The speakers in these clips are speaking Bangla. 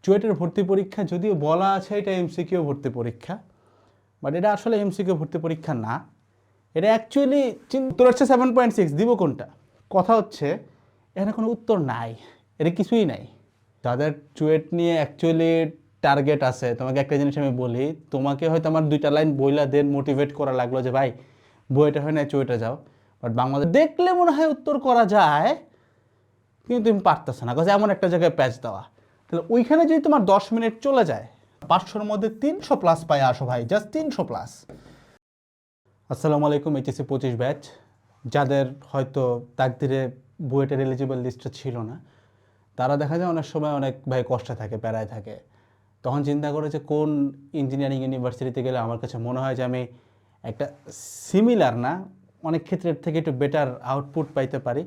চুয়েটের ভর্তি পরীক্ষা যদিও বলা আছে এটা এমসিকিউ ভর্তি পরীক্ষা, বাট এটা আসলে এমসিকিউ ভর্তি পরীক্ষা না। এটা অ্যাকচুয়ালি উত্তর হচ্ছে 7.6, দিব কোনটা? কথা হচ্ছে এখানে কোনো উত্তর নাই, এটা কিছুই নাই। যাদের চুয়েট নিয়ে অ্যাকচুয়ালি টার্গেট আছে, তোমাকে একটা জিনিস আমি বলি, তোমাকে হয়তো আমার 2টা লাইন বইলা দেন মোটিভেট করা লাগলো যে ভাই বইটা হয় না চুয়েটে যাও, বাট বাংলাদেশ দেখলে মনে হয় উত্তর করা যায়, কিন্তু তুমি পারতেছ না, কারণ এমন একটা জায়গায় প্যাচ দেওয়া। তাহলে ওইখানে যদি তোমার 10 মিনিট চলে যায়, 500-র মধ্যে 300+ পায় আসো ভাই, জাস্ট 300+। আসসালামু আলাইকুম, এইচএসসি 25 ব্যাচ। যাদের হয়তো তাকদিরে বুয়েটের এলিজিবল লিস্টে ছিল না, তারা দেখা যায় অনেক সময় অনেক ভাই কষ্টে থাকে, প্যারায় থাকে। তখন চিন্তা করে যে কোন ইঞ্জিনিয়ারিং ইউনিভার্সিটিতে গেলে আমার কাছে মনে হয় যে আমি একটা সিমিলার না, অনেক ক্ষেত্রের থেকে একটু বেটার আউটপুট পাইতে পারি,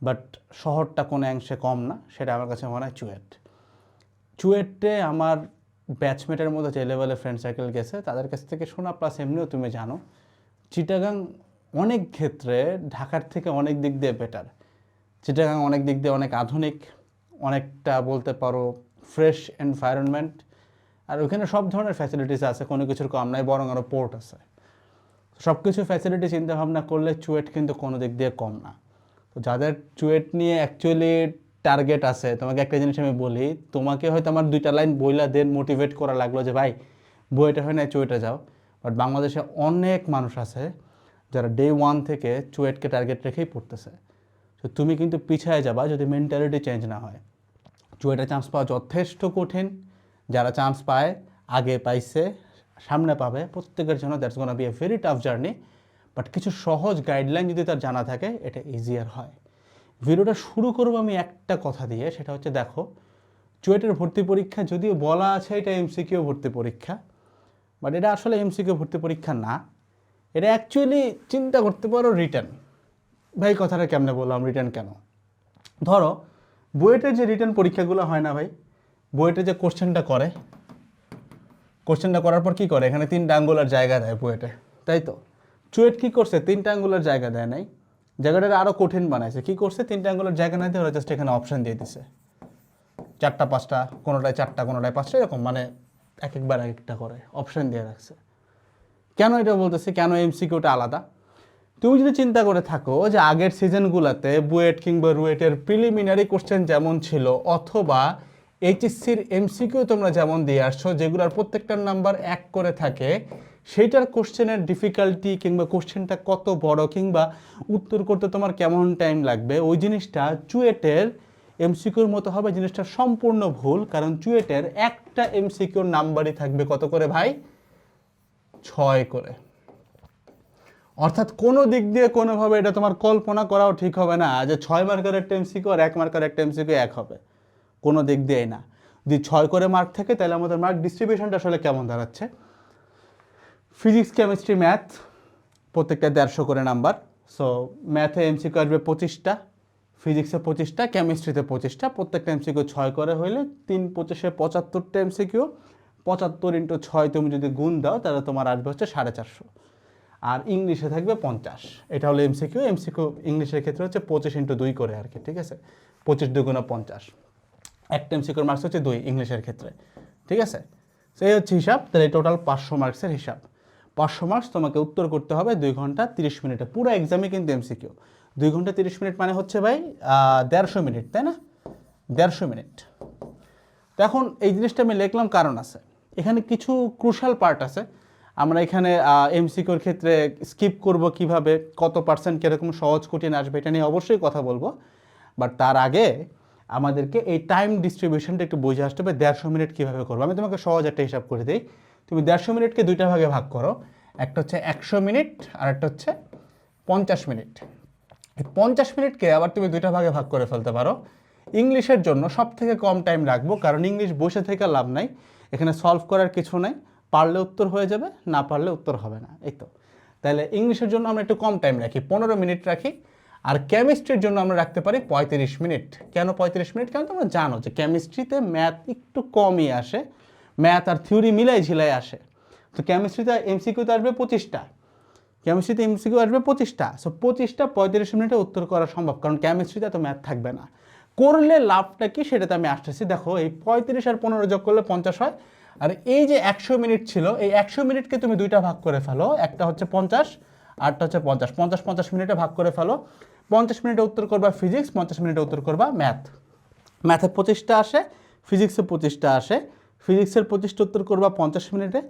বাট শহরটা কোনো অংশে কম না, সেটা আমার কাছে মনে হয় চুয়েটে আমার ব্যাচমেটের মধ্যে যে লেভেলের ফ্রেন্ড সার্কেল গেছে তাদের কাছ থেকে শোনা, প্লাস এমনিও তুমি জানো চিটাগাং অনেক ক্ষেত্রে ঢাকার থেকে অনেক দিক দিয়ে বেটার। চিটাগাং অনেক দিক দিয়ে অনেক আধুনিক, অনেকটা বলতে পারো ফ্রেশ এনভায়রনমেন্ট, আর ওখানে সব ধরনের ফ্যাসিলিটিস আছে, কোনো কিছুর কম নাই, বরং আরও পোর্ট আছে। সব কিছু ফ্যাসিলিটি চিন্তা ভাবনা করলে চুয়েট কিন্তু কোনো দিক দিয়ে কম না। তো যাদের চুয়েট নিয়ে অ্যাকচুয়ালি টার্গেট আছে, তোমাকে একটা জিনিস আমি বলি, তোমাকে হয়তো আমার 2টা লাইন বইলা দেন মোটিভেট করা লাগলো যে ভাই বইটা হয় না চুয়েটে যাও, বাট বাংলাদেশে অনেক মানুষ আছে যারা ডে 1 থেকে চুয়েটকে টার্গেট রেখেই পড়তেছে। তো তুমি কিন্তু পিছিয়ে যাবা যদি মেন্টালিটি চেঞ্জ না হয়। চুয়েটে চান্স পাওয়া যথেষ্ট কঠিন, যারা চান্স পায়, আগে পাইছে, সামনে পাবে, প্রত্যেকের জন্য that's gonna B a very tough journey, but কিছু সহজ গাইডলাইন যদি তার জানা থাকে এটা ইজিয়ার হয়। ভিডিওটা শুরু করবো আমি একটা কথা দিয়ে, সেটা হচ্ছে দেখো, চুয়েটের ভর্তি পরীক্ষা যদিও বলা আছে এটা এমসিকিউ ভর্তি পরীক্ষা, বাট এটা আসলে এমসিকিউ ভর্তি পরীক্ষা না। এটা অ্যাকচুয়ালি চিন্তা করতে পারো রিটার্ন। ভাই কথাটা কেমনে বললাম, রিটার্ন কেন? ধরো বুয়েটের যে রিটার্ন পরীক্ষাগুলো হয় না ভাই, বুয়েটে যে কোশ্চেনটা করার পর কী করে, এখানে 3টা আঙ্গুলার জায়গা দেয় বুয়েটে, তাই তো? চুয়েট কী করছে, 3টা আঙ্গুলার জায়গা দেয় নাই, জায়গাটা আরও কঠিন বানাইছে। কী করছে, 3টা আঙ্গুলার জায়গা না দিয়ে ওরা জাস্ট এখানে অপশান দিয়ে দিছে 4টা 5টা, কোনোটায় 4টা কোনোটায় 5টা, এরকম মানে একবার একটা করে অপশান দিয়ে রাখছে। কেন এটা বলতেছে, কেন এমসিকিউটা আলাদা? তুমি যদি চিন্তা করে থাকো যে আগের সিজনগুলোতে বুয়েট কিংবা রুয়েটের প্রিলিমিনারি কোশ্চেন যেমন ছিল, অথবা এইচএসসির এমসিকিউ তোমরা যেমন দিয়ে আসছো, যেগুলোর প্রত্যেকটার নাম্বার 1 করে থাকে, সেইটার কোশ্চেনের ডিফিকাল্টি কিংবা কোশ্চেনটা কত বড় কিংবা উত্তর করতে তোমার কেমন টাইম লাগবে, ওই জিনিসটা চুয়েটের এমসিকিউর মতো হবে। জিনিসটা সম্পূর্ণ ভুল, কারণ চুয়েটের একটা এমসিকিউর নাম্বারই থাকবে কত করে ভাই? 6 করে। অর্থাৎ কোনো দিক দিয়ে কোনোভাবে এটা তোমার কল্পনা করাও ঠিক হবে না যে 6 মার্কের একটা এমসিকিউ আর 1 মার্কের একটা এমসিকিউ এক হবে, কোনো দিক দিয়েই না। যদি 6 করে মার্ক থাকে তাহলে আমাদের মার্ক ডিস্ট্রিবিউশনটা আসলে কেমন দাঁড়াচ্ছে? ফিজিক্স, কেমিস্ট্রি, ম্যাথ প্রত্যেকটা 150 করে নাম্বার। সো ম্যাথে এমসিকিউ আসবে 25টা, ফিজিক্সে 25টা, কেমিস্ট্রিতে 25টা, প্রত্যেকটা এমসিকিউ 6 করে হইলে 3 25-এ 75টা এমসিকিউ। 75 × 6 তুমি যদি গুণ দাও তাহলে তোমার আসবে হচ্ছে 450। আর ইংলিশে থাকবে 50। এটা হলো এমসিকিউ। ইংলিশের ক্ষেত্রে হচ্ছে 25 × 2 করে আর কি, ঠিক আছে? 25 × 2 = 50। একটা এমসিকিউর মার্কস হচ্ছে 2 ইংলিশের ক্ষেত্রে, ঠিক আছে? সেই হচ্ছে হিসাব। তাহলে টোটাল 500 মার্কসের হিসাব। 500 মার্কস তোমাকে উত্তর করতে হবে 2 ঘন্টা 30 মিনিটে। পুরো এক্সামে কিন্তু এমসিকিউ 2 ঘন্টা 30 মিনিট মানে হচ্ছে ভাই 150 মিনিট, তাই না? 150 মিনিট। তো এখন এই জিনিসটা আমি লিখলাম কারণ আছে, এখানে কিছু ক্রুশাল পার্ট আছে। আমরা এখানে এমসিকিউর ক্ষেত্রে স্কিপ করব কিভাবে, কত পার্সেন্ট কীরকম সহজ কঠিন আসবে, এটা নিয়ে অবশ্যই কথা বলবো। বাট তার আগে আমাদেরকে এই টাইম ডিস্ট্রিবিউশনটা একটু বুঝে আসতে হবে। 150 মিনিট কীভাবে করবো, আমি তোমাকে সহজ একটা হিসাব করে দিই। তুমি 150 মিনিটকে 2টা ভাগে ভাগ করো, একটা হচ্ছে 100 মিনিট আর একটা হচ্ছে 50 মিনিট। এই 50 মিনিটকে আবার তুমি 2টা ভাগে ভাগ করে ফেলতে পারো। ইংলিশের জন্য সব থেকে কম টাইম রাখবো, কারণ ইংলিশ বসে থেকে লাভ নাই, এখানে সলভ করার কিছু নাই, পারলে উত্তর হয়ে যাবে, না পারলে উত্তর হবে না, এই তো। তাহলে ইংলিশের জন্য আমরা একটু কম টাইম রাখি, 15 মিনিট রাখি। আর কেমিস্ট্রির জন্য আমরা রাখতে পারি 35 মিনিট। কেন 35 মিনিট? কারণ তোমরা জানো যে কেমিস্ট্রিতে ম্যাথ একটু কমই আসে, ম্যাথ আর থিওরি মিলাই ঝিলাই আসে। তো কেমিস্ট্রিতে এমসিকিউতে আসবে 25টা, কেমিস্ট্রিতে এমসিকিউ আসবে 25টা। সো 25টা 35 মিনিটে উত্তর করা সম্ভব, কারণ কেমিস্ট্রিতে এত ম্যাথ থাকবে না। করলে লাভটা কি সেটাতে আমি আসতেছি। দেখো এই 35 আর 15 যোগ করলে 50 হয়, আর এই যে 100 মিনিট ছিল, এই 100 মিনিটকে তুমি দুইটা ভাগ করে ফেলো, একটা হচ্ছে 50, আরটা হচ্ছে 50, 50 50 মিনিটে ভাগ করে ফেলো। 50 মিনিটে উত্তর করবা ফিজিক্স, 50 মিনিটে উত্তর করবা ম্যাথ। ম্যাথে 25টা আসে, ফিজিক্সে 25টা আসে। ফিজিক্সের 25টা উত্তর করবা 50 মিনিটে,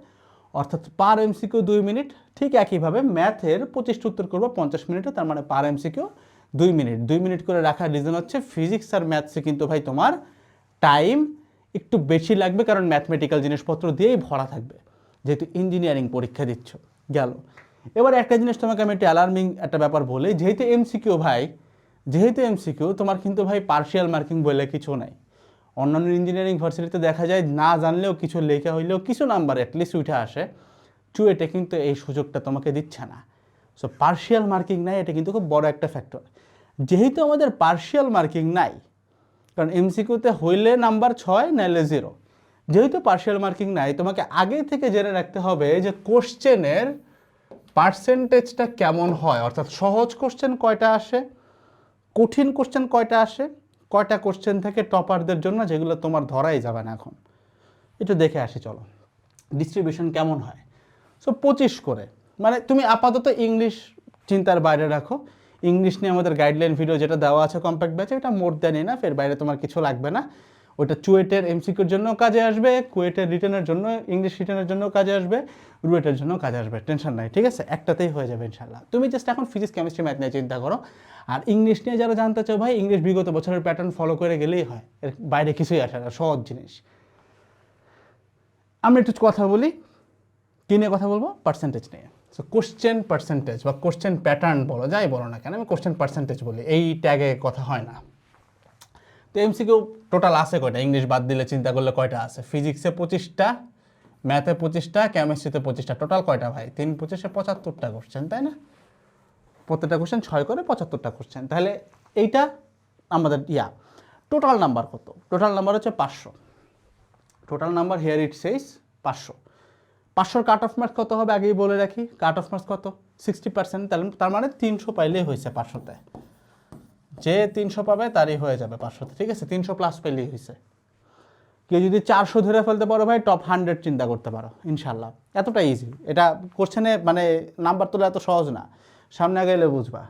অর্থাৎ পার এমসিকিউ 2 মিনিট। ঠিক একইভাবে ম্যাথের 25টা উত্তর করবা 50 মিনিটে, তার মানে পার এমসিকিউ 2 মিনিট। 2 মিনিট করে রাখার রিজন হচ্ছে ফিজিক্স আর ম্যাথসে কিন্তু ভাই তোমার টাইম একটু বেশি লাগবে, কারণ ম্যাথমেটিক্যাল জিনিসপত্র দিয়েই ভরা থাকবে, যেহেতু ইঞ্জিনিয়ারিং পরীক্ষা দিচ্ছ। গেল। এবার একটা জিনিস তোমাকে আমি একটু অ্যালার্মিং একটা ব্যাপার বলি, যেহেতু এমসিকিউ তোমার কিন্তু ভাই পার্শিয়াল মার্কিং বলে কিছু নাই। অন্যান্য ইঞ্জিনিয়ারিং ভার্সিটিতে দেখা যায় না জানলেও কিছু লেখা হইলেও কিছু নাম্বার অ্যাটলিস্ট উঠে আসে, চুয়েটে কিন্তু এই সুযোগটা তোমাকে দিচ্ছে না। সো পার্শিয়াল মার্কিং নাই, এটা কিন্তু খুব বড় একটা ফ্যাক্টর। যেহেতু আমাদের পার্শিয়াল মার্কিং নাই, কারণ এমসিকিউতে হইলে নাম্বার 6 নাইলে 0, যেহেতু পার্শিয়াল মার্কিং নাই, তোমাকে আগে থেকে জেনে রাখতে হবে যে কোশ্চেনের পার্সেন্টেজটা কেমন হয়, অর্থাৎ সহজ কোশ্চেন কয়টা আসে, কঠিন কোশ্চেন কয়টা আসে, কয়টা কোশ্চেন থেকে টপারদের জন্য যেগুলো তোমার ধরাই যাবে না। এখন একটু দেখে আসি চলো ডিস্ট্রিবিউশন কেমন হয়। সো 25 করে, মানে তুমি আপাতত ইংলিশ চিন্তার বাইরে রাখো। ইংলিশ নিয়ে আমাদের গাইডলাইন ভিডিও যেটা দেওয়া আছে কম্প্যাক্ট ব্যাচে, এটা মোর দ্যান এনাফ, এর বাইরে তোমার কিছু লাগবে না। ওইটা চুয়েটের এমসিকিউর জন্য কাজে আসবে, কুয়েটের রিটেনের জন্য, ইংলিশ রিটেনের জন্য কাজে আসবে, রুয়েটের জন্য কাজে আসবে, টেনশন নাই, ঠিক আছে? একটাতেই হয়ে যাবে ইনশাল্লাহ। তুমি জাস্ট এখন ফিজিক্স কেমিস্ট্রি ম্যাথ নিয়ে চিন্তা করো। আর ইংলিশ নিয়ে যারা জানতে চাও ভাই, ইংলিশ বিগত বছরের প্যাটার্ন ফলো করে গেলেই হয়, এর বাইরে কিছুই আসে না, সহজ জিনিস। আমরা একটু কথা বলি, কী নিয়ে কথা বলবো? পার্সেন্টেজ নিয়ে। সো কোশ্চেন পার্সেন্টেজ বা কোশ্চেন প্যাটার্ন বলো, যাই বলো না কেন, আমি কোশ্চেন পার্সেন্টেজ বলি, এই ট্যাগে কথা হয় না। তো এমসিকিউ টোটাল আছে কয়টা? ইংলিশ বাদ দিলে চিন্তা করলে কয়টা আছে? ফিজিক্সে 25টা, ম্যাথে 25টা, কেমিস্ট্রিতে 25টা, টোটাল কয়টা ভাই? 3 25-এ 75টা কোশ্চেন, তাই না? প্রত্যেকটা কোশ্চেন 6 করে 75টা কোশ্চেন, তাহলে এইটা আমাদের টোটাল নাম্বার কত? টোটাল নাম্বার হচ্ছে 500। Total number here it Sage 500। 500 cut off marks কত হবে আগেই বলে রাখি। কাট অফ মার্কস কত? 60%। তার মানে 300 পাইলেই হয়েছে 500তে। যে 300 পাবে তারই হয়ে যাবে 500তে, ঠিক আছে? 300 প্লাস পেলেই হয়েছে। কেউ যদি 400 ধরে ফেলতে পারো ভাই, টপ 100 চিন্তা করতে পারো ইনশাল্লাহ। এতটা ইজি এটা কোশ্চেনে, মানে নাম্বার তোলা এত সহজ না, সামনে গেলে বুঝবা।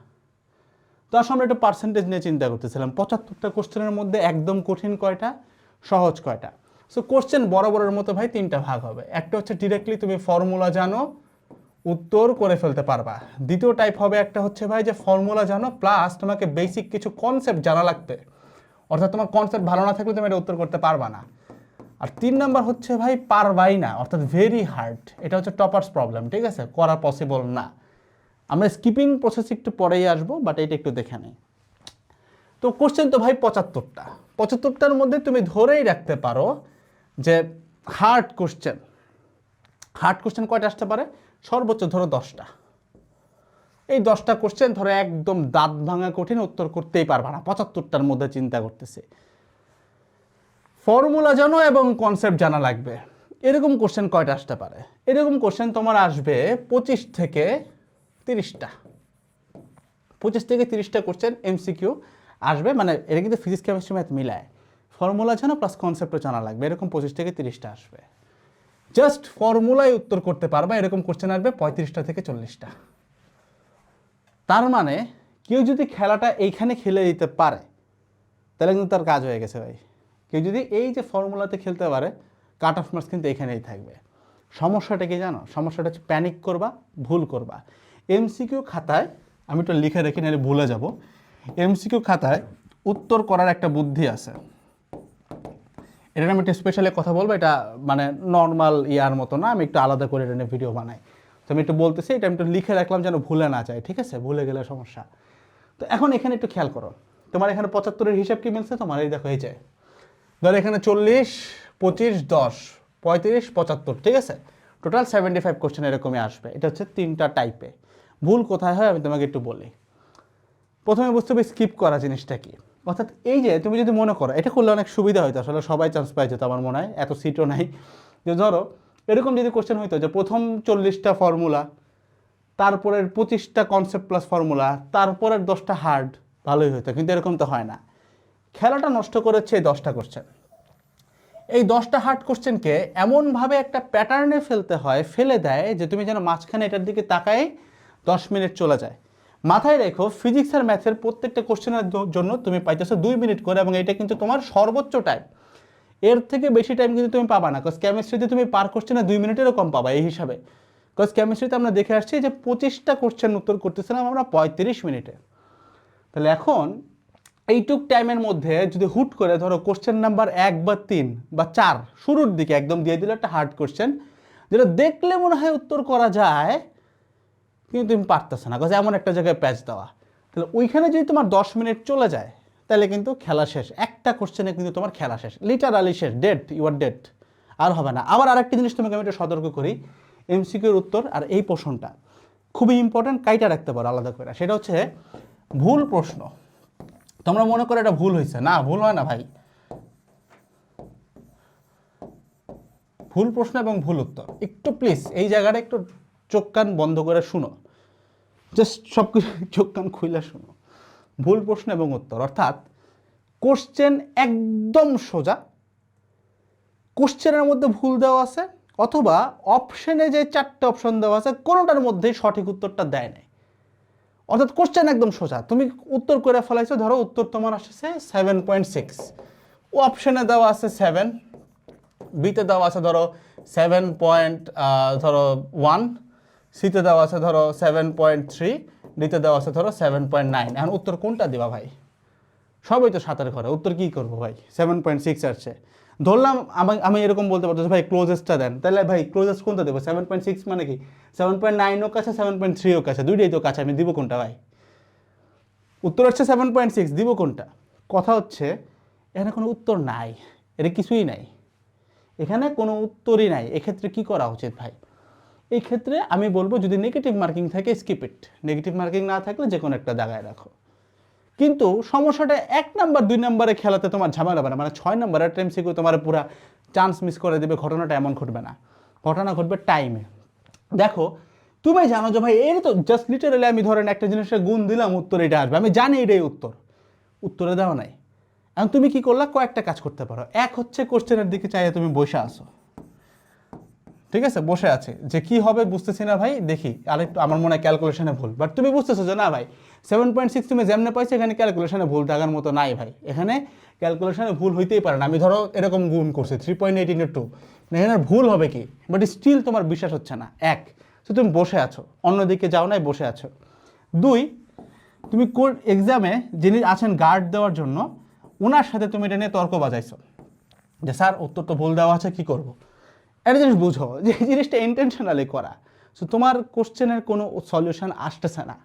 তো আসলে আমরা একটু পার্সেন্টেজ নিয়ে চিন্তা করতেছিলাম। 75টা কোশ্চেনের মধ্যে একদম কঠিন কয়টা, সহজ কয়টা? সো কোশ্চেন বরাবরের মতো ভাই 3টা ভাগ হবে। একটা হচ্ছে ডিরেক্টলি তুমি ফর্মুলা জানো, উত্তর করে ফেলতে পারবা। দ্বিতীয় টাইপ হবে একটা হচ্ছে ভাই যে ফর্মুলা জানো প্লাস তোমাকে বেসিক কিছু কনসেপ্ট জানা লাগবে, অর্থাৎ তোমার কনসেপ্ট ভালো না থাকলে তুমি এটা উত্তর করতে পারবা না। আর 3 নাম্বার হচ্ছে ভাই পারবাই না, অর্থাৎ ভেরি হার্ড। এটা হচ্ছে টপার্স প্রবলেম, ঠিক আছে? করা পসিবল না। আমরা স্কিপিং প্রসেস একটু পরেই আসবো, বাট এটা একটু দেখে নিই। তো কোশ্চেন তো ভাই 75টা, 75টার মধ্যে তুমি ধরেই রাখতে পারো যে হার্ড কোশ্চেন কয়টা আসতে পারে? সর্বোচ্চ ধরো 10টা। এই 10টা কোশ্চেন ধরো একদম দাঁত ভাঙা কঠিন, উত্তর করতেই পারবা না। 75টার মধ্যে চিন্তা করতেছে, ফর্মুলা জানো এবং কনসেপ্ট জানা লাগবে, এরকম কোশ্চেন কয়টা আসতে পারে? এরকম কোশ্চেন তোমার আসবে 25 থেকে 30টা। 25 থেকে 30টা কোশ্চেন এমসিকিউ আসবে, মানে এটা কিন্তু ফিজিক্স কেমিস্ট্রি ম্যাথ মিলায়। ফর্মুলা জানো প্লাস কনসেপ্টও জানা লাগবে, এরকম 25 থেকে 30টা আসবে। জাস্ট ফর্মুলায় উত্তর করতে পারবা এরকম কোশ্চেন আসবে 35টা থেকে 40টা। তার মানে কেউ যদি খেলাটা এইখানে খেলে দিতে পারে, তাহলে কিন্তু তার কাজ হয়ে গেছে ভাই। কেউ যদি এই যে ফর্মুলাতে খেলতে পারে, কাট অফ মার্কস কিন্তু এখানেই থাকবে। সমস্যাটা কি জানো? সমস্যাটা হচ্ছে প্যানিক করবা, ভুল করবা। এমসিকিউ খাতায়, আমি একটু লিখে রেখে নাহলে ভুলে যাব, এমসিকিউ খাতায় উত্তর করার একটা বুদ্ধি আছে। এটা আমি একটা স্পেশালি কথা বলবো, এটা মানে নর্মাল ইয়ার মতো না, আমি একটু আলাদা করে এটা নিয়ে ভিডিও বানাই। তো আমি একটু বলতেছি, এটা আমি একটু লিখে রাখলাম যেন ভুলে না যায়, ঠিক আছে? ভুলে গেলে সমস্যা। তো এখন এখানে একটু খেয়াল করো, তোমার এখানে 75-এর হিসাব কি মিলছে? তোমার এই দেখো, এই যে ধরো এখানে 40, 25, 10, 35, 75, ঠিক আছে? টোটাল 75 কোশ্চেন এরকমই আসবে। এটা হচ্ছে 3টা টাইপে। ভুল কোথায় হয় আমি তোমাকে একটু বলি। প্রথমে বুঝতে হবে স্কিপ করা জিনিসটা কি। অর্থাৎ এই যে তুমি যদি মনে করো, এটা করলে অনেক সুবিধা হইতো, আসলে সবাই চান্স পাই যেত আমার মনে হয়, এত সিটও নাই। যে ধরো এরকম যদি কোশ্চেন হইতো যে প্রথম 40টা ফর্মুলা, তারপরের 25টা কনসেপ্ট প্লাস ফর্মুলা, তারপরের 10টা হার্ড, ভালোই হইতো। কিন্তু এরকম তো হয় না। খেলাটা নষ্ট করেছে এই 10টা কোশ্চেন। এই 10টা হার্ড কোশ্চেনকে এমনভাবে একটা প্যাটার্নে ফেলে দেয় যে তুমি যেন মাঝখানে এটার দিকে তাকায় 10 মিনিট চলে যায়। মাথায় রেখো, ফিজিক্স আর ম্যাথের প্রত্যেকটা কোশ্চেনের জন্য তুমি পাইতেছো 2 মিনিট করে, এবং এটা কিন্তু তোমার সর্বোচ্চ টাইম। এর থেকে বেশি টাইম কিন্তু তুমি পাবা না, বিকজ কেমিস্ট্রিতে তুমি পার কোশ্চেনে 2 মিনিটেরও কম পাবা এই হিসাবে। বিকজ কেমিস্ট্রিতে আমরা দেখে আসছি যে 25টা কোশ্চেন উত্তর করতেছিলাম আমরা 35 মিনিটে। তাহলে এখন এইটুক টাইমের মধ্যে যদি হুট করে ধরো কোশ্চেন নাম্বার 1 বা 3 বা 4 শুরুর দিকে একদম দিয়ে দিলে একটা হার্ড কোশ্চেন, যেটা দেখলে মনে হয় উত্তর করা যায় কিন্তু তুমি পারতেছো না, এমন একটা জায়গায় প্যাচ দেওয়া, তাহলে ওইখানে যদি তোমার 10 মিনিট চলে যায় তাহলে কিন্তু খেলা শেষ। একটা কোশ্চেনে কিন্তু তোমার খেলা শেষ, লিটারালি শেষ, ডেড, ইউ আর ডেড, আর হবে না। আবার আরেকটা জিনিস তোমাকে আমি এটা সতর্ক করি, এমসিকিউর উত্তর আর এই প্রশ্নটা খুবই ইম্পর্টেন্ট, কাইটা রাখতে পারো আলাদা করে। সেটা হচ্ছে ভুল প্রশ্ন। তোমরা মনে করো এটা ভুল হয়েছে, না ভুল হয় না ভাই। ভুল প্রশ্ন এবং ভুল উত্তর একটু প্লিজ এই জায়গাটা একটু চোখ কান বন্ধ করে শুনো, জাস্ট সব কিছু চোখ কান খুইলা শুনো। ভুল প্রশ্ন এবং উত্তর অর্থাৎ কোশ্চেন একদম সোজা, কোশ্চেনের মধ্যে ভুল দেওয়া আছে, অথবা অপশনে যে 4টে অপশন দেওয়া আছে কোনোটার মধ্যেই সঠিক উত্তরটা দেয় নাই। অর্থাৎ কোশ্চেন একদম সোজা, তুমি উত্তর করে ফেলাইছো, ধরো উত্তর তোমার আসছে 7.6, ও অপশনে দেওয়া আছে 7, বিতে দেওয়া আছে ধরো 7.1, সিতে দেওয়া আছে ধরো 7.3, ডিতে দেওয়া আছে ধরো 7.9। এখন উত্তর কোনটা দিবা ভাই? সবই তো 7-এর ঘরে, উত্তর কী করবো ভাই? 7.6 আসছে, ধরলাম আমি এরকম বলতে পারতো ভাই ক্লোজেস্টটা দেন, তাহলে ভাই ক্লোজেস্ট কোনটা দেবো? 7.6 মানে কি 7.9ও কাছে, 7.3ও কাছে, দুইটাই তো কাছে, আমি দিব কোনটা ভাই? উত্তর হচ্ছে 7.6, দিব কোনটা? কথা হচ্ছে এখানে কোনো উত্তর নাই, এটা কিছুই নাই, এখানে কোনো উত্তরই নাই। এক্ষেত্রে কি করা উচিত ভাই? এই ক্ষেত্রে আমি বলবো যদি নেগেটিভ মার্কিং থাকে স্কিপ ইট, নেগেটিভ মার্কিং না থাকলে যে কোনো একটা জায়গায় রাখো। কিন্তু সমস্যাটা 1 নাম্বার 2 নাম্বারে খেলাতে তোমার ঝামেলা হবে না, মানে 6 নাম্বারের এমসিকিউ তোমার পুরো চান্স মিস করে দেবে। ঘটনাটা এমন ঘটবে না, ঘটনা ঘটবে টাইমে। দেখো তুমি জানো যে ভাই এর তো জাস্ট লিটারালি আমি ধরেন একটা জিনিসের গুণ দিলাম, উত্তর এটা আসবে, আমি জানি এটাই উত্তর, উত্তরে দেওয়া নাই। এখন তুমি কি করলা? কয়েকটা কাজ করতে পারো। এক হচ্ছে কোশ্চেনের দিকে চাইয়ে তুমি বসে আসো, ঠিক আছে, বসে আছে যে কি হবে বুঝতেছি না ভাই, দেখি আরেকটু, আমার মনে হয় ক্যালকুলেশনে ভুল, বাট তুমি বুঝতেছো যে না ভাই 7.6 তুমি যেমনে পাইছো, এখানে ক্যালকুলেশনে ভুল থাকার মতো নাই ভাই, এখানে ক্যালকুলেশনে ভুল হইতেই পারে না। আমি ধরো এরকম গুণ করছি 3.8 × 2, এখানে ভুল হবে কি? বাট স্টিল তোমার বিশ্বাস হচ্ছে না। এক, তো তুমি বসে আছো, অন্যদিকে যাও নাই, বসে আছো। 2, তুমি কোর্ট এক্সামে যিনি আছেন গার্ড দেওয়ার জন্য, ওনার সাথে তুমি এটা নিয়ে তর্ক বাজাইছো যে স্যার উত্তর তো ভুল দেওয়া আছে, কি করব? একটা জিনিস বুঝো যে এই জিনিসটা ইন্টেনশনালি করা, সো তোমার কোশ্চেনের কোনো সলিউশন আসতেছে না।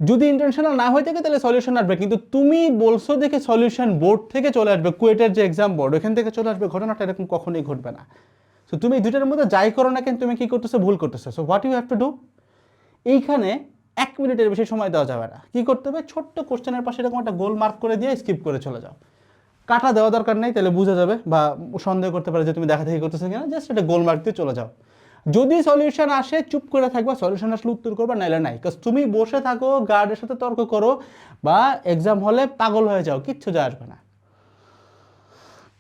যদি ইন্টেনশনাল না হয়ে থাকে তাহলে সলিউশন আসবে, কিন্তু তুমি বলছো দেখে সলিউশন বোর্ড থেকে চলে আসবে, কুয়েটের যে এক্সাম বোর্ড ওখান থেকে চলে আসবে, ঘটনাটা এরকম কখনোই ঘটবে না। সো তুমি এই দুইটার মধ্যে যাই করো না কেন, তুমি কি করতেছো? ভুল করতেছো। So what you have to do, এইখানে 1 মিনিটের বেশি সময় দেওয়া যাবে না। কি করতে হবে? ছোট্ট কোশ্চেনের পাশে এরকম একটা গোল মার্ক করে দিয়ে স্কিপ করে চলে যাও। কাটা দেওয়া দরকার নেই, তাহলে বোঝা যাবে বা সন্দেহ করতে পারে যে তুমি দেখা দেখি করতেছো কিনা, জাস্ট একটা গোল মার্ক দিয়ে চলে যাও। যদি সলিউশন আসে চুপ করে থাকবা, সলিউশন আসলে উত্তর করবা, নাইলে নাই। কারণ তুমি বসে থাকো, গার্ডের সাথে তর্ক করো বা এক্সাম হলে পাগল হয়ে যাও, কিচ্ছু যা আসবে না,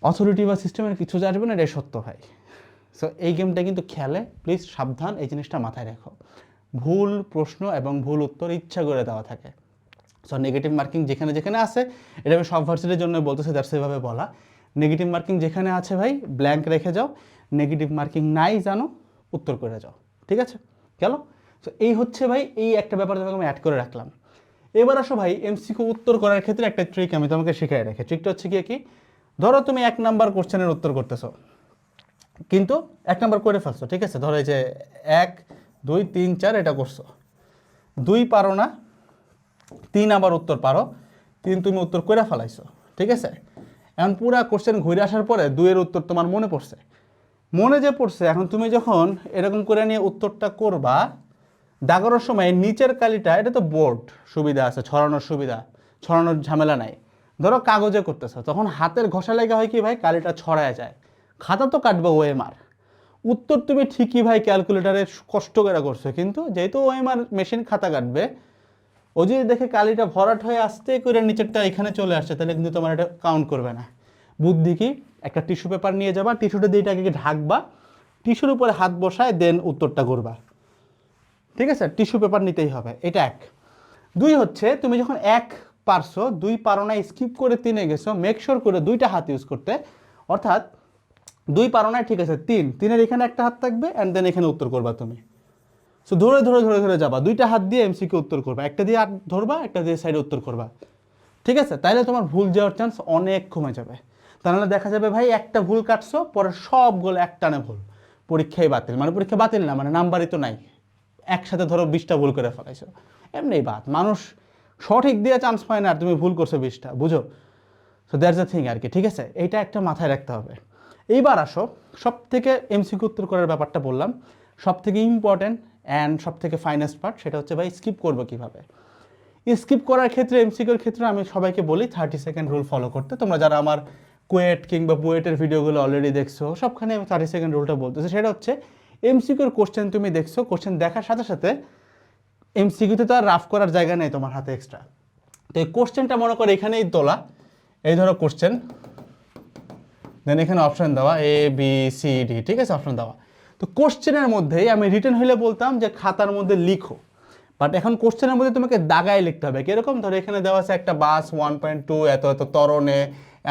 অথরিটি বা সিস্টেমের কিছু যা আসবে না, এটাই সত্য ভাই। সো এই গেমটা কিন্তু খেলে, প্লিজ সাবধান, এই জিনিসটা মাথায় রেখো। ভুল প্রশ্ন এবং ভুল উত্তর ইচ্ছা করে দেওয়া থাকে। সো নেগেটিভ মার্কিং যেখানে যেখানে আছে, এটা আমি সব ভার্সিটির জন্য বলতেছি, দ্যাটস সেভাবে বলা। নেগেটিভ মার্কিং যেখানে আছে ভাই ব্ল্যাঙ্ক রেখে যাও, নেগেটিভ মার্কিং নাই জানো, উত্তর করে যাও, ঠিক আছে? গেল? সো এই হচ্ছে ভাই, এই একটা ব্যাপার তোমাকে আমি অ্যাড করে রাখলাম। এবার আসো ভাই এমসিকিউ উত্তর করার ক্ষেত্রে একটা ট্রিক আমি তোমাকে শিখাই রাখি। ট্রিকটা হচ্ছে কি, ধরো তুমি 1 নাম্বার কোশ্চেনের উত্তর করতেছো, কিন্তু 1 নাম্বার করে ফেলছো, ঠিক আছে? ধরো এই যে 1 2 3 4 এটা করছো, 2 পারো না, 3 আবার উত্তর পারো, 3 তুমি উত্তর করে ফেলাইছো, ঠিক আছে? এখন পুরা কোশ্চেন ঘুরে আসার পরে 2 এর উত্তর তোমার মনে পড়ছে, মনে যে পড়ছে, এখন তুমি যখন এরকম করে নিয়ে উত্তরটা করবা, দাগানোর সময় নিচের কালিটা, এটা তো বোর্ড সুবিধা আছে, ছড়ানোর সুবিধা, ছড়ানোর ঝামেলা নাই। ধরো কাগজে করতেছো, তখন হাতের ঘষা লেগে হয় কি ভাই, কালিটা ছড়ায় যায়, খাতা তো কাটবে ওএমআর, উত্তর তুমি ঠিকই ভাই ক্যালকুলেটারে কষ্ট করে করছো, কিন্তু যেহেতু ওএমআর মেশিন খাতা কাটবে, ও যদি দেখে কালিটা ভরাট হয়ে আস্তে করে নিচেরটা এখানে চলে আসছে, তাহলে কিন্তু তোমার এটা কাউন্ট করবে না। বুদ্ধি কি, একটা টিস্যু পেপার নিয়ে যাবা, টিস্যুটা দিয়ে এটাকে ঢাকবা, টিস্যুর উপরে হাত বসায় দেন উত্তরটা করবা। ঠিক আছে, টিস্যু পেপার নিতেই হবে, এটা এক। দুই হচ্ছে তুমি যখন এক পারছো, দুই পারো না, স্কিপ করে তিনে গেছো, মেক শিওর করে দুইটা হাত ইউজ করতে। অর্থাৎ দুই পারো না, ঠিক আছে, তিনের এখানে একটা হাত থাকবে অ্যান্ড দেন এখানে উত্তর করবা তুমি। সো ধরে ধরে ধরে ধরে যাবা, দুইটা হাত দিয়ে এমসিকিউ উত্তর করবা, একটা দিয়ে হাত ধরবা, একটা দিয়ে সাইডে উত্তর করবা। ঠিক আছে, তাইলে তোমার ভুল যাওয়ার চান্স অনেক কমে যাবে। তাহলে দেখা যাবে ভাই একটা ভুল কাটছো, পরে সবগুলো একটানে ভুল, পরীক্ষায় বাতিল। মানে পরীক্ষা বাতিল না, মানে নাম্বারই তো নাই, একসাথে ধরো 20টা ভুল করে ফেলাইছো। এমনি বাদ, মানুষ সঠিক দিয়ে চান্স পায় না, আর তুমি ভুল করছো 20টা, বুঝো? সো দ্যাটস দ্য থিং আর কি। ঠিক আছে, এইটা একটা মাথায় রাখতে হবে। এইবার আসো, সব থেকে এমসিকিউ উত্তর করার ব্যাপারটা বললাম, সব থেকে ইম্পর্টেন্ট অ্যান্ড সব থেকে ফাইনেস্ট পার্ট, সেটা হচ্ছে ভাই স্কিপ করবো কীভাবে। স্কিপ করার ক্ষেত্রে, এমসিকিউর ক্ষেত্রে আমি সবাইকে বলি 30 সেকেন্ড রুল ফলো করতে। তোমরা যারা আমার কুয়েট কিংবা বুয়েটের ভিডিওগুলো অলরেডি দেখছো, সবখানে আমি 30 সেকেন্ড রুলটা বলতেছি। সেটা হচ্ছে এমসিকিউর কোশ্চেন তুমি দেখছো, কোশ্চেন দেখার সাথে সাথে এমসিকিউতে তো আর রাফ করার জায়গা নেই তোমার হাতে এক্সট্রা। তো এই কোশ্চেনটা মনে করো এখানেই তোলা, এই ধরো কোশ্চেন, দেন এখানে অপশন দেওয়া এ বি সি ডি, ঠিক আছে, অপশন দেওয়া। তো কোশ্চেনের মধ্যেই আমি রিটেন হইলে বলতাম যে খাতার মধ্যে লিখো, বাট এখন কোশ্চেনের মধ্যে তোমাকে দাগায় লিখতে হবে। কীরকম, ধরো এখানে দেওয়া আছে একটা বাস 1.2 এত এত ত্বরণে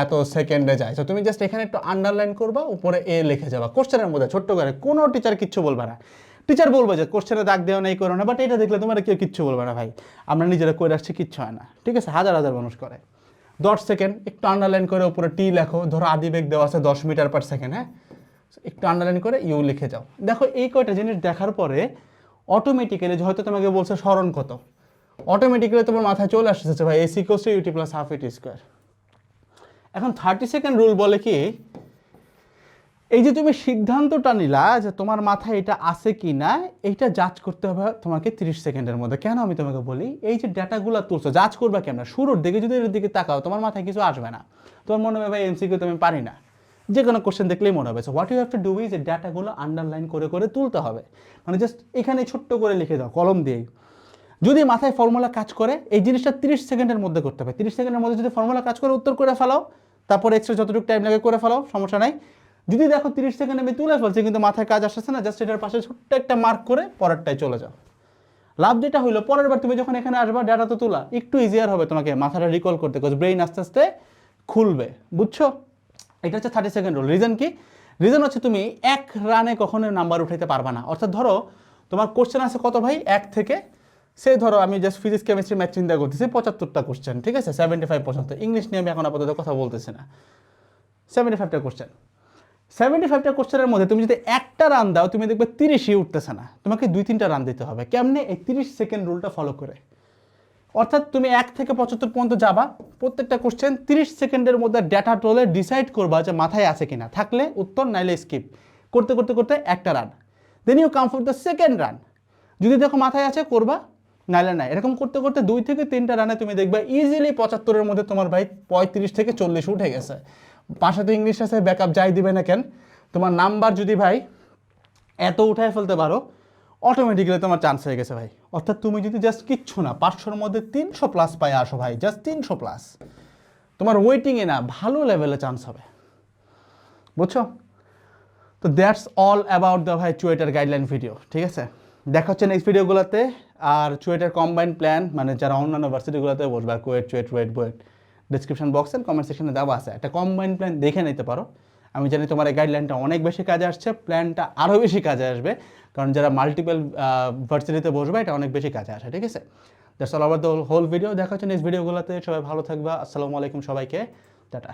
এত সেকেন্ডে যায়, তো তুমি জাস্ট এখানে একটু আন্ডারলাইন করবা, উপরে এ লিখে যাবা কোশ্চেনের মধ্যে ছোট্ট করে। কোনো টিচার কিচ্ছু বলবে না, টিচার বলবে যে কোশ্চেনে দাগ দেওয়া নেই, করো না, বাট এটা দেখলে তোমার কেউ কিচ্ছু বলবে না ভাই, আমরা নিজেরা করে আসছি, কিচ্ছু হয় না। ঠিক আছে, হাজার হাজার মানুষ করে। 10 সেকেন্ড একটু আন্ডারলাইন করে উপরে টি লেখো, ধরো আদিবেগ দেওয়া আছে 10 মিটার পার সেকেন্ড, হ্যাঁ, একটু আন্ডারলাইন করে ইউ লিখে যাও। দেখো এই কয়টা জিনিস দেখার পরে অটোমেটিক্যালি, হয়তো তোমাকে বলছে স্মরণ কত, অটোমেটিক্যালি তোমার মাথায় চলে আসতেছে ভাই S equals to UT plus half AT square. এখন 30 সেকেন্ড রুল বলে কি, এই যে তুমি সিদ্ধান্তটা নিলা যে তোমার মাথায় এটা আছে কি না, এইটা জাজ করতে হবে তোমাকে 30 সেকেন্ডের মধ্যে। কেন আমি তোমাকে বলি, এই যে ডাটাগুলো তুলছো, জাজ করবা কেমন? শুরুর দিকে যদি এর দিকে তাকাও, তোমার মাথায় কিছু আসবে না, তোমার মনে হবে ভাই এমসিকিউ তো আমি পারি না, যে কোনো কোশ্চেন দেখলেই মনে হবে। So what you have to do is, এই ডাটাগুলো আন্ডারলাইন করে করে তুলতে হবে, মানে জাস্ট এখানে ছোট্ট করে লিখে দাও কলম দিয়েই। যদি মাথায় ফর্মুলা কাজ করে, এই জিনিসটা 30 সেকেন্ডের মধ্যে করতে হবে। 30 সেকেন্ডের মধ্যে যদি ফর্মুলা কাজ করে, উত্তর করে ফেলাও, তারপর এক্সট্রা যতটুকু টাইম লাগে করে ফেলাও, সমস্যা নাই। যদি দেখো 30 সেকেন্ড আমি তুলে ফেলছি কিন্তু মাথায় কাজ আসছে না, জাস্ট এটার পাশে ছোট্ট একটা মার্ক করে পরেরটায় চলে যাও। লাভ যেটা হইলো, পরের বার তুমি যখন এখানে আসবা, ডাটা তো তোলা একটু ইজিয়ার হবে তোমাকে মাথাটা রিকল করতে, বিকজ ব্রেইন আস্তে আস্তে খুলবে, বুঝছো? এটা হচ্ছে 30 সেকেন্ড রুল। রিজন কি? রিজন হচ্ছে তুমি এক রানে কখনো নাম্বার উঠাইতে পারবা না। অর্থাৎ ধরো তোমার কোশ্চেন আছে কত ভাই, 1 থেকে, সে ধরো আমি জাস্ট ফিজিক্স কেমিস্ট্রি ম্যাথ চিন্তা করতেছি 75টা কোশ্চেন, ঠিক আছে, 75%। ইংলিশ নিয়ে আমি এখন আপাতত কথা বলতেছি না, 75টা কোশ্চেন। 75টা কোশ্চেনের মধ্যে তুমি যদি একটা রান দাও, তুমি দেখবে 30ই উঠতেছে না, তোমাকে 2-3টা রান দিতে হবে। কেমনে? এই 30 সেকেন্ড রুলটা ফলো করে। অর্থাৎ তুমি 1 থেকে 75 পর্যন্ত যাবা, প্রত্যেকটা কোশ্চেন 30 সেকেন্ডের মধ্যে ডেটা টোলে ডিসাইড করবা যে মাথায় আছে কিনা, থাকলে উত্তর, নাইলে স্কিপ। করতে করতে করতে একটা run, then you come for the second run. যদি দেখো মাথায় আছে করবা, নাইলে নাই। এরকম করতে করতে 2 থেকে 3টা রানে তুমি দেখবা ইজিলি 75-এর মধ্যে তোমার ভাই 35 থেকে 40 উঠে গেছে। পাশে তো ইংলিশ আছে, ব্যাকআপ যাই দিবে না কেন, তোমার নাম্বার যদি ভাই এত উঠায় ফেলতে পারো, অটোমেটিক্যালি তোমার চান্স হয়ে গেছে ভাই। অর্থাৎ তুমি যদি জাস্ট কিচ্ছু না 500-র মধ্যে 300 প্লাস পাই আসো ভাই, জাস্ট 300 প্লাস, তোমার ওয়েটিংয়ে না ভালো লেভেলে চান্স হবে, বুঝছো? তো দ্যাটস অল অ্যাবাউট দ্য ভাই চুয়েটার গাইডলাইন ভিডিও। ঠিক আছে, দেখা হচ্ছে নেক্সট ভিডিওগুলোতে। আর চুয়েটার কম্বাইন প্ল্যান, মানে যারা অন্যান্য ভার্সিটিগুলোতে বসবে, KUET, CUET, BUET, description box and comment সেকশনে দেওয়া আছে, একটা কম্বাইন প্ল্যান দেখে নিতে পারো। আমি জানি তোমার এই গাইডলাইনটা অনেক বেশি কাজে আসছে, প্ল্যানটা আরও বেশি কাজে আসবে, কারণ যারা মাল্টিপল ভার্সিটিতে বসবে এটা অনেক বেশি কাজে আসে। ঠিক আছে, that's all about the whole video. দেখা হচ্ছে নেক্সট ভিডিওগুলোতে। সবাই ভালো থাকবা। আসসালামু আলাইকুম সবাইকে, টাটা।